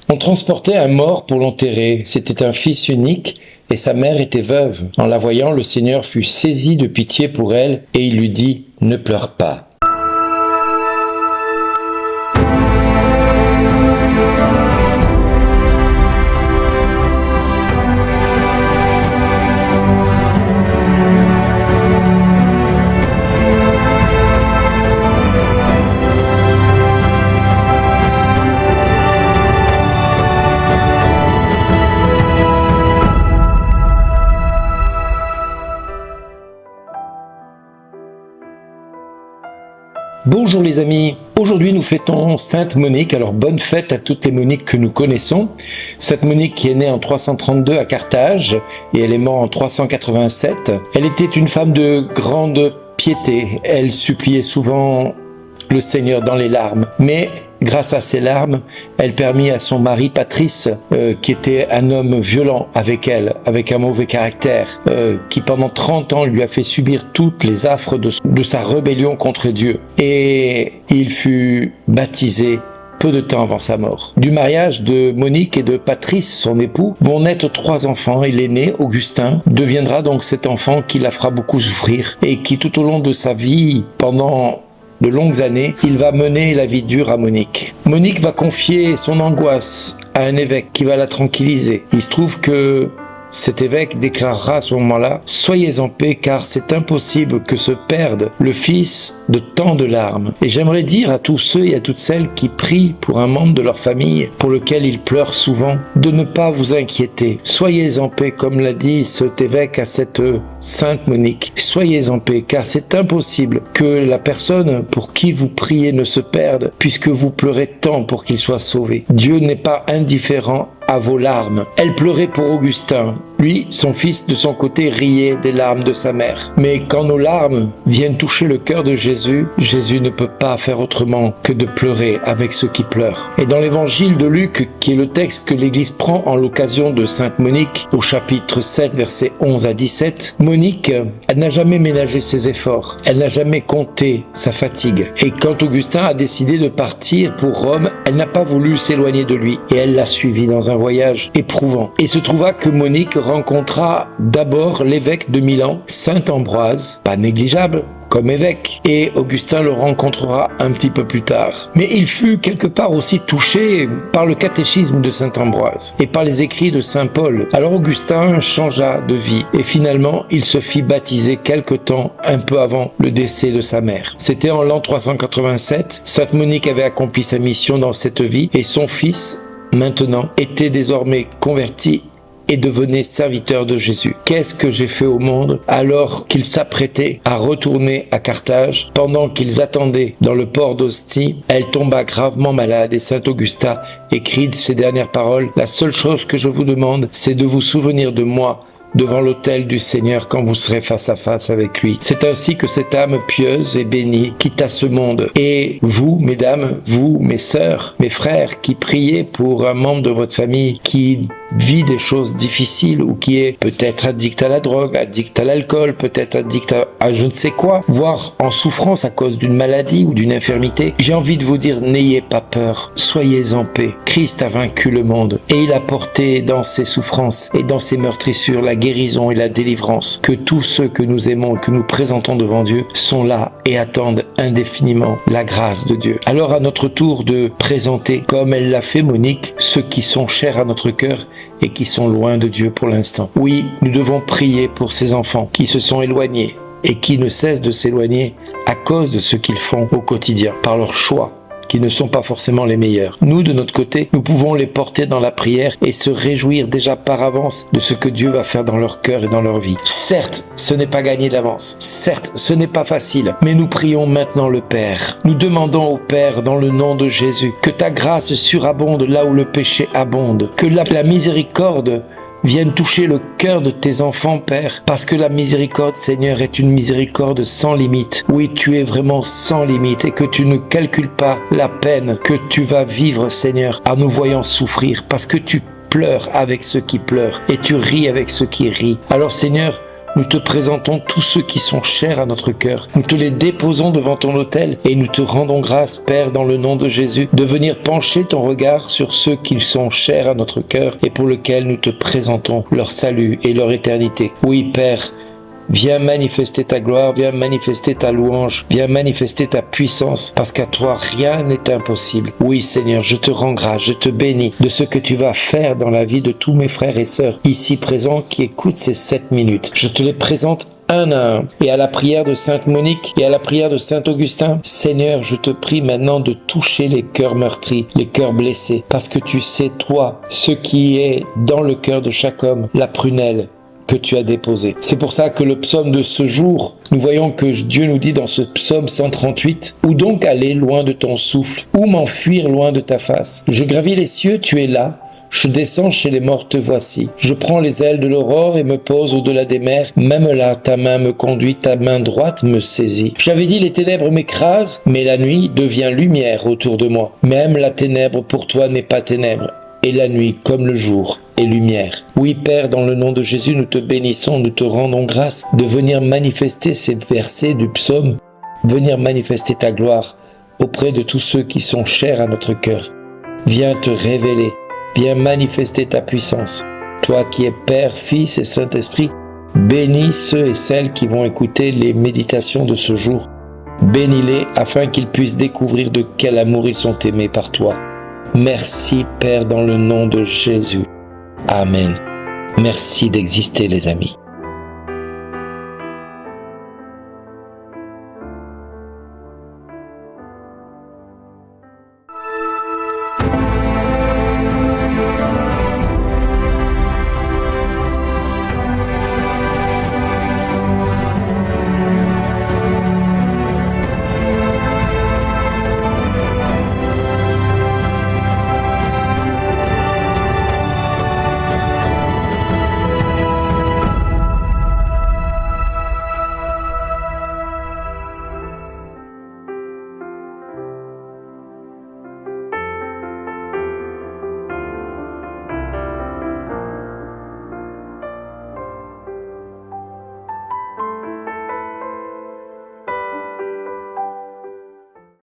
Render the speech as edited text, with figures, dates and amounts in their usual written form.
On transportait un mort pour l'enterrer. C'était un fils unique et sa mère était veuve. En la voyant, le Seigneur fut saisi de pitié pour elle et il lui dit « Ne pleure pas ». Bonjour les amis, aujourd'hui nous fêtons Sainte Monique, alors bonne fête à toutes les Moniques que nous connaissons. Sainte Monique qui est née en 332 à Carthage et elle est morte en 387. Elle était une femme de grande piété, elle suppliait souvent le Seigneur dans les larmes, mais grâce à ses larmes, elle permit à son mari Patrice, qui était un homme violent avec elle, avec un mauvais caractère, qui pendant 30 ans lui a fait subir toutes les affres de sa rébellion contre Dieu. Et il fut baptisé peu de temps avant sa mort. Du mariage de Monique et de Patrice, son époux, vont naître 3 enfants et l'aîné, Augustin, deviendra donc cet enfant qui la fera beaucoup souffrir et qui tout au long de sa vie, pendant de longues années, il va mener la vie dure à Monique. Monique va confier son angoisse à un évêque qui va la tranquilliser. Il se trouve que cet évêque déclarera à ce moment-là « Soyez en paix car c'est impossible que se perde le fils de tant de larmes. » Et j'aimerais dire à tous ceux et à toutes celles qui prient pour un membre de leur famille pour lequel ils pleurent souvent, de ne pas vous inquiéter. Soyez en paix, comme l'a dit cet évêque à cette Sainte Monique. Soyez en paix car c'est impossible que la personne pour qui vous priez ne se perde puisque vous pleurez tant pour qu'il soit sauvé. Dieu n'est pas indifférent à vos larmes. Elle pleurait pour Augustin. Lui, son fils, de son côté, riait des larmes de sa mère. Mais quand nos larmes viennent toucher le cœur de Jésus, Jésus ne peut pas faire autrement que de pleurer avec ceux qui pleurent. Et dans l'évangile de Luc, qui est le texte que l'Église prend en l'occasion de Sainte Monique, au chapitre 7, versets 11 à 17, Monique, elle n'a jamais ménagé ses efforts. Elle n'a jamais compté sa fatigue. Et quand Augustin a décidé de partir pour Rome, elle n'a pas voulu s'éloigner de lui. Et elle l'a suivi dans un voyage éprouvant. Et se trouva que Monique rencontra d'abord l'évêque de Milan, Saint Ambroise, pas négligeable comme évêque, et Augustin le rencontrera un petit peu plus tard. Mais il fut quelque part aussi touché par le catéchisme de Saint Ambroise et par les écrits de Saint Paul. Alors Augustin changea de vie et finalement il se fit baptiser quelque temps un peu avant le décès de sa mère. C'était en l'an 387, Sainte Monique avait accompli sa mission dans cette vie et son fils, maintenant, était désormais converti et devenait serviteur de Jésus. Qu'est-ce que j'ai fait au monde alors qu'ils s'apprêtaient à retourner à Carthage? Pendant qu'ils attendaient dans le port d'Ostie, elle tomba gravement malade et saint Augustin écrit ces dernières paroles: « La seule chose que je vous demande, c'est de vous souvenir de moi devant l'autel du Seigneur quand vous serez face à face avec lui. » C'est ainsi que cette âme pieuse et bénie quitta ce monde. Et vous, mesdames, vous, mes sœurs, mes frères, qui priez pour un membre de votre famille qui vit des choses difficiles ou qui est peut-être addict à la drogue, addict à l'alcool, peut-être addict à je ne sais quoi, voire en souffrance à cause d'une maladie ou d'une infirmité, j'ai envie de vous dire, n'ayez pas peur, soyez en paix. Christ a vaincu le monde et il a porté dans ses souffrances et dans ses meurtrissures la guérison et la délivrance, que tous ceux que nous aimons et que nous présentons devant Dieu sont là et attendent indéfiniment la grâce de Dieu. Alors à notre tour de présenter, comme elle l'a fait Monique, ceux qui sont chers à notre cœur et qui sont loin de Dieu pour l'instant. Oui, nous devons prier pour ces enfants qui se sont éloignés et qui ne cessent de s'éloigner à cause de ce qu'ils font au quotidien, par leurs choix, qui ne sont pas forcément les meilleurs. Nous, de notre côté, nous pouvons les porter dans la prière et se réjouir déjà par avance de ce que Dieu va faire dans leur cœur et dans leur vie. Certes, ce n'est pas gagné d'avance. Certes, ce n'est pas facile. Mais nous prions maintenant le Père. Nous demandons au Père, dans le nom de Jésus, que ta grâce surabonde là où le péché abonde. Que la miséricorde vienne toucher le cœur de tes enfants, Père, parce que la miséricorde, Seigneur, est une miséricorde sans limite. Oui, tu es vraiment sans limite et que tu ne calcules pas la peine que tu vas vivre, Seigneur, en nous voyant souffrir, parce que tu pleures avec ceux qui pleurent et tu ris avec ceux qui rient. Alors, Seigneur, Nous te présentons tous ceux qui sont chers à notre cœur. Nous te les déposons devant ton autel et nous te rendons grâce, Père, dans le nom de Jésus, de venir pencher ton regard sur ceux qui sont chers à notre cœur et pour lesquels nous te présentons leur salut et leur éternité. Oui, Père, viens manifester ta gloire, viens manifester ta louange, viens manifester ta puissance, parce qu'à toi rien n'est impossible. Oui Seigneur, je te rends grâce, je te bénis de ce que tu vas faire dans la vie de tous mes frères et sœurs ici présents qui écoutent ces 7 minutes. Je te les présente un à un. Et à la prière de Sainte Monique et à la prière de Saint Augustin, Seigneur, je te prie maintenant de toucher les cœurs meurtris, les cœurs blessés, parce que tu sais, toi, ce qui est dans le cœur de chaque homme, la prunelle que tu as déposé. C'est pour ça que le psaume de ce jour, nous voyons que Dieu nous dit dans ce psaume 138, « Où donc aller loin de ton souffle? Où m'enfuir loin de ta face? Je gravis les cieux, tu es là. Je descends chez les morts, te voici. Je prends les ailes de l'aurore et me pose au-delà des mers. Même là, ta main me conduit, ta main droite me saisit. J'avais dit, les ténèbres m'écrasent, mais la nuit devient lumière autour de moi. Même la ténèbre pour toi n'est pas ténèbre. Et la nuit, comme le jour, est lumière. Oui, Père, dans le nom de Jésus, nous te bénissons, nous te rendons grâce de venir manifester ces versets du psaume, venir manifester ta gloire auprès de tous ceux qui sont chers à notre cœur. Viens te révéler, viens manifester ta puissance. Toi qui es Père, Fils et Saint-Esprit, bénis ceux et celles qui vont écouter les méditations de ce jour. Bénis-les afin qu'ils puissent découvrir de quel amour ils sont aimés par toi. Merci Père dans le nom de Jésus. Amen. Merci d'exister les amis.